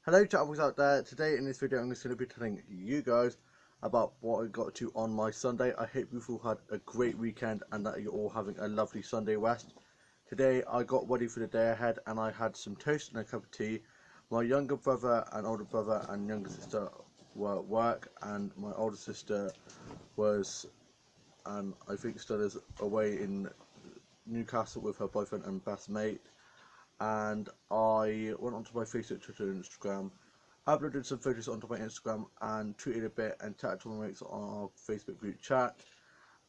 Hello travellers out there, today in this video I'm just going to be telling you guys about what I got to on my Sunday. I hope you've all had a great weekend and that you're all having a lovely Sunday rest. Today I got ready for the day ahead and I had some toast and a cup of tea. My younger brother and older brother and younger sister were at work, and my older sister was, and I think still is, away in Newcastle with her boyfriend and best mate. And I went onto my Facebook, Twitter and Instagram, uploaded some photos onto my Instagram and tweeted a bit and tagged all my mates on our Facebook group chat.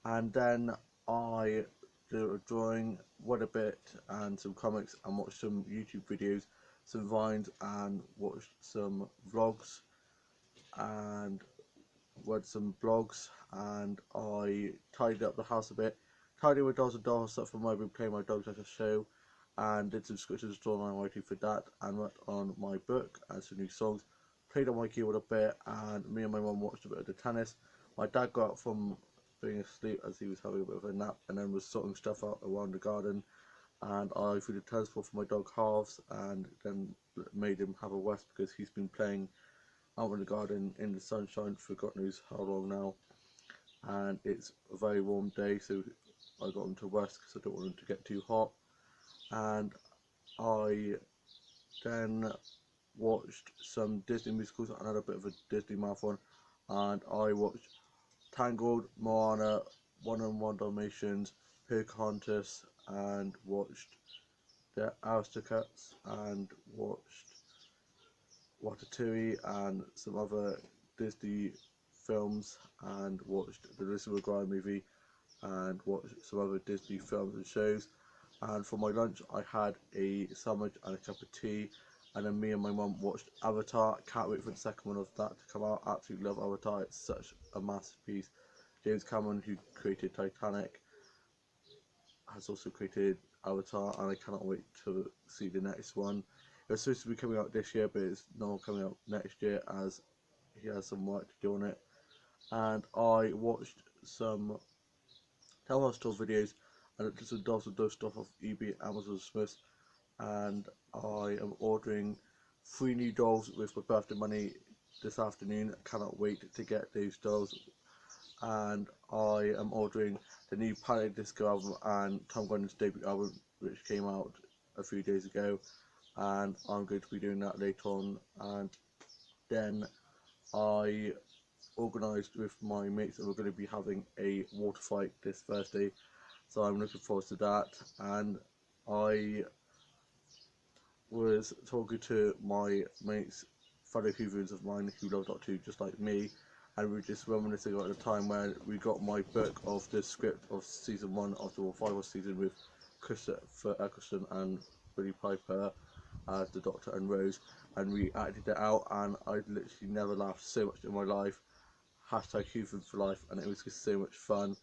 And then I did a drawing, read a bit and some comics, and watched some YouTube videos, some vines, and watched some vlogs and read some blogs. And I tidied up the house a bit, tidied my dolls and doll stuff from my room, playing my dogs at a show, and did some scriptures drawn on writing for that, and worked on my book and some new songs, played on my keyboard a bit, and me and my mum watched a bit of the tennis. My dad got up from being asleep as he was having a bit of a nap and then was sorting stuff out around the garden, and I threw the tennis ball for my dog Halves and then made him have a rest because he's been playing out in the garden in the sunshine for God knows how long now, and it's a very warm day, so I got him to rest because I don't want him to get too hot. And I then watched some Disney musicals and had a bit of a Disney marathon, and I watched Tangled, Moana, 101 Dalmatians, Pocahontas, and watched the Aristocats, and watched Ratatouille and some other Disney films, and watched the Lizzie McGuire movie, and watched some other Disney films and shows. And for my lunch I had a sandwich and a cup of tea, and then me and my mum watched Avatar. Can't wait for the second one of that to come out. Absolutely love Avatar, it's such a masterpiece. James Cameron, who created Titanic, has also created Avatar, and I cannot wait to see the next one. It was supposed to be coming out this year, but it's not coming out next year as he has some work to do on it. And I watched some Telltale Store videos and looked at some dolls and stuff off eBay, Amazon, Smiths, and I am ordering 3 new dolls with my birthday money this afternoon. I cannot wait to get those dolls. And I am ordering the new Panic Disco album and Tom Grennan debut album, which came out a few days ago, and I'm going to be doing that later on. And then I organised with my mates that we're going to be having a water fight this Thursday, so I'm looking forward to that. And I was talking to my mates, fellow Hooverians of mine who love Doctor Who just like me, and we were just reminiscing about the time when we got my book of the script of season 1 of the final season with Christopher Eccleston and Billy Piper as the Doctor and Rose, and we acted it out, and I literally never laughed so much in my life. Hashtag Hoovering for life, and it was just so much fun.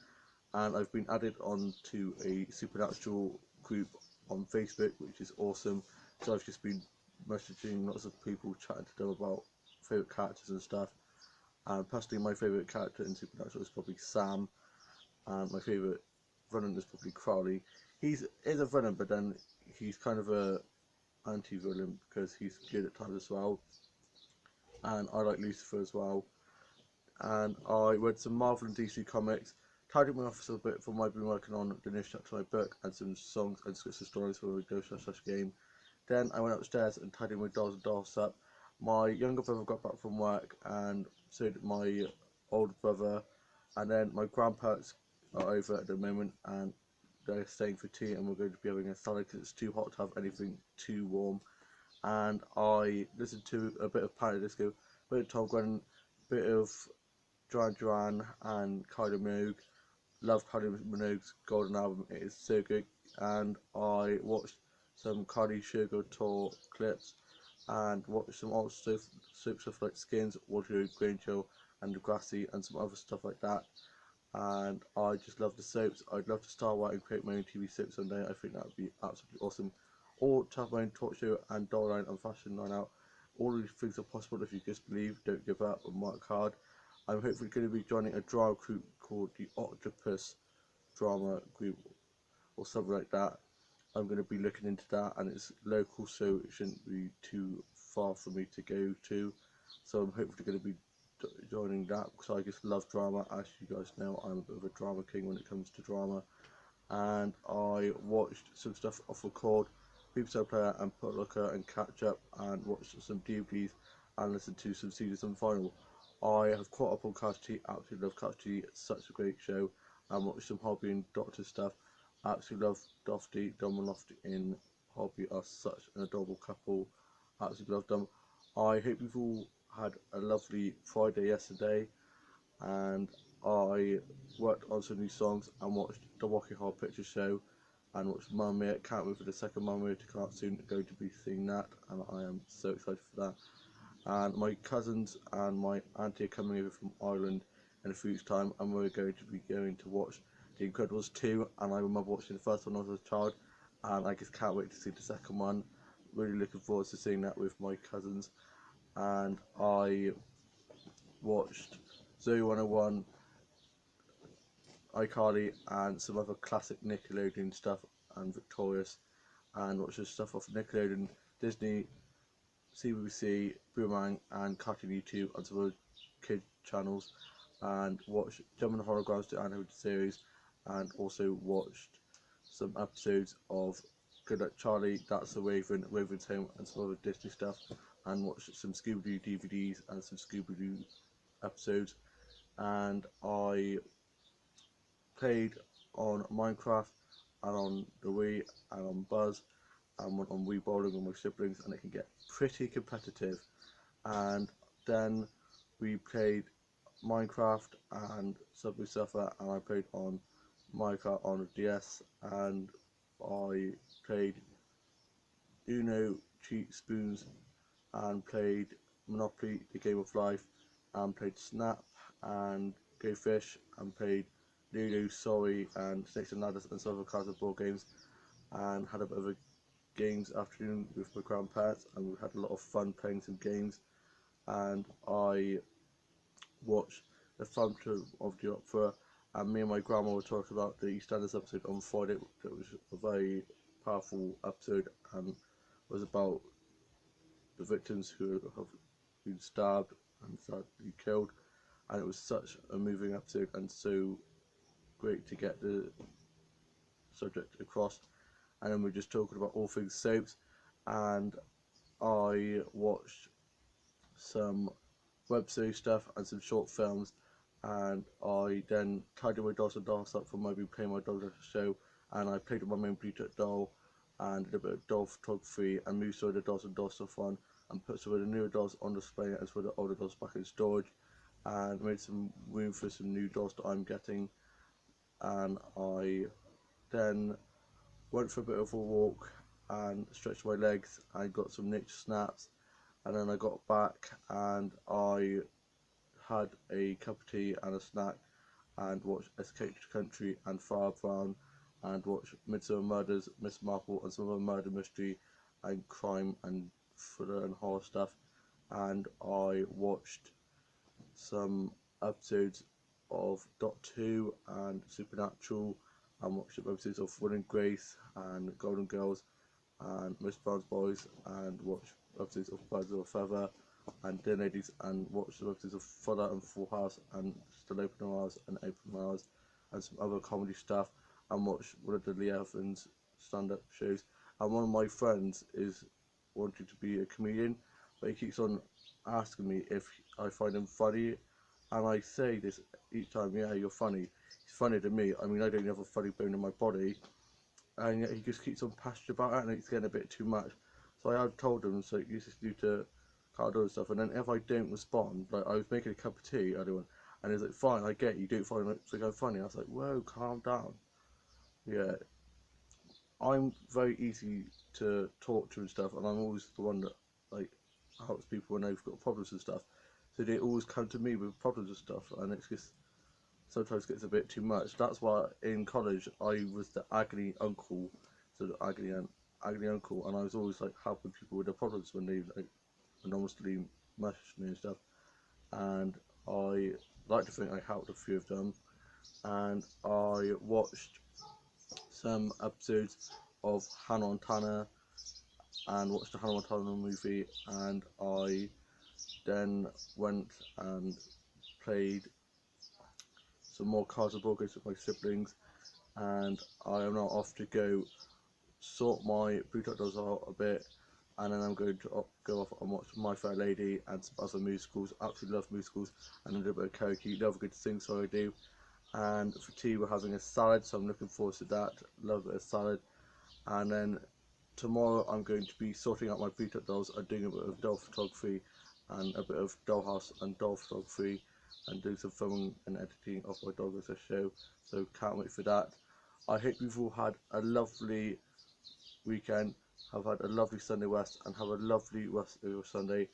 And I've been added on to a Supernatural group on Facebook, which is awesome. So I've just been messaging lots of people, chatting to them about favourite characters and stuff. And personally, my favourite character in Supernatural is probably Sam, and my favourite villain is probably Crowley. Is a villain, but then he's kind of a anti-villain because he's good at times as well. And I like Lucifer as well. And I read some Marvel and DC comics, tidied my office a bit for what I've been working on the new chapter of my book, and some songs and scripts and stories for the Go/Game. Then I went upstairs and tidied my dolls and dolls up. My younger brother got back from work, and so did my older brother. And then my grandparents are over at the moment, and they're staying for tea, and we're going to be having a salad because it's too hot to have anything too warm. And I listened to a bit of Panic Disco, a bit of Tom Grennan, a bit of Duran Duran and Kylie Minogue. Love Kylie Minogue's Golden album, it is so good. And I watched some Kylie Sugar Tour clips and watched some old soap stuff like Skins, Wardrobe, Granger and Degrassi and some other stuff like that. And I just love the soaps. I'd love to start writing and create my own TV soap someday. I think that would be absolutely awesome. Or to have my own talk show and doll line and fashion line out. All of these things are possible if you just believe, don't give up, and work hard. I'm hopefully going to be joining a drama group called the Octopus Drama Group or something like that. I'm going to be looking into that, and it's local, so it shouldn't be too far for me to go to. So I'm hopefully going to be joining that, because I just love drama. As you guys know, I'm a bit of a drama king when it comes to drama. And I watched some stuff off record, People Player and Put Looker, and catch up and watch some DVDs and listen to some series and final. I have caught up on Custody, absolutely love Custody, it's such a great show, and watched some Hobby and Doctor stuff. Absolutely love Dofty, Dom and Lofty in Hobby are such an adorable couple, absolutely love them. I hope you've all had a lovely Friday yesterday, and I worked on some new songs and watched the Rocky Horror Picture Show and watched Mamma Mia. Can't wait for the second Mamma Mia to come out soon. Going to be seeing that, and I am so excited for that. And my cousins and my auntie are coming over from Ireland in a few weeks' time, and we're going to be going to watch The Incredibles 2. And I remember watching the first one when I was a child, and I just can't wait to see the second one. Really looking forward to seeing that with my cousins. And I watched Zoe 101, iCarly, and some other classic Nickelodeon stuff, and Victorious, and watched the stuff off Nickelodeon, Disney, CBBC, Boomerang, and Cartoon YouTube, and some other kid channels, and watched German Holograms, the animated series, and also watched some episodes of Good Luck Charlie, That's the Raven, Raven's Home, and some other Disney stuff, and watched some Scooby-Doo DVDs and some Scooby-Doo episodes. And I played on Minecraft and on the Wii and on Buzz, and went on Wii bowling with my siblings, and it can get pretty competitive. And then we played Minecraft and Subway Surfer, and I played on Minecraft on a DS, and I played Uno, Cheat Spoons, and played Monopoly, the Game of Life, and played Snap and Go Fish, and played Ludo, Sorry, and Snakes and Ladders, and some other cards and board games, and had a bit of a games afternoon with my grandparents, and we had a lot of fun playing some games. And I watched the Phantom of the Opera, and me and my grandma were talking about the EastEnders episode on Friday. It was a very powerful episode, and was about the victims who have been stabbed and sadly killed, and it was such a moving episode and so great to get the subject across. And then we're just talking about all things soaps, and I watched some web series stuff and some short films, and I then tidied my dolls and dolls up for my playing my dog show, and I played with my main Bluetooth doll and did a bit of doll photography and moved some of the dolls and dolls stuff on, and put some of the newer dolls on display and some of the older dolls back in storage, and made some room for some new dolls that I'm getting. And I then went for a bit of a walk and stretched my legs and got some nature snaps, and then I got back and I had a cup of tea and a snack, and watched Escape to Country and Far Brown, and watched Midsummer Murders, Miss Marple, and some other murder mystery and crime and thriller and horror stuff. And I watched some episodes of Doctor Who and Supernatural, and watched episodes of Will and Grace and Golden Girls and Miss Brown's Boys, and watched episodes of Birds of a Feather and Dear Ladies, and watched some episodes of Fuller and Full House and Still Open Hours and Open Hours, and some other comedy stuff, and watched one of the Lee Evans stand-up shows. And one of my friends is wanting to be a comedian, but he keeps on asking me if I find him funny, and I say this each time: yeah, you're funny. He's funnier than me. I mean, I don't have a funny bone in my body, and yet he just keeps on passionate about it, and it's getting a bit too much. So I had told him, so you just need to can't do and stuff. And then if I don't respond, like I was making a cup of tea earlier, and he's like, "Fine, I get you. Don't find it like I'm funny." I was like, "Whoa, calm down." Yeah, I'm very easy to talk to and stuff, and I'm always the one that like helps people when they've got problems and stuff. So they always come to me with problems and stuff, and it's just sometimes gets a bit too much. That's why in college I was the agony uncle, so the agony uncle, and I was always like helping people with their problems when they like anonymously messaged me and stuff. And I like to think I helped a few of them. And I watched some episodes of Hannah Montana and watched the Hannah Montana movie, and I then went and played some more Cards and Board games with my siblings, and I am now off to go sort my Blue Dot Dolls out a bit, and then I'm going to go off and watch My Fair Lady and some other musicals. Absolutely love musicals, and a little bit of karaoke. Love a good sing, so I do. And for tea, we're having a salad, so I'm looking forward to that. Love a bit of salad. And then tomorrow, I'm going to be sorting out my Blue Dot Dolls and doing a bit of doll photography and a bit of dollhouse and doll photography, and doing some filming and editing of my dog as a show. So can't wait for that. I hope you've all had a lovely weekend, have had a lovely Sunday West, and have a lovely rest of your Sunday,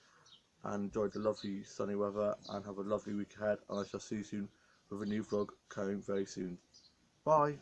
and enjoy the lovely sunny weather, and have a lovely week ahead, and I shall see you soon with a new vlog coming very soon. Bye!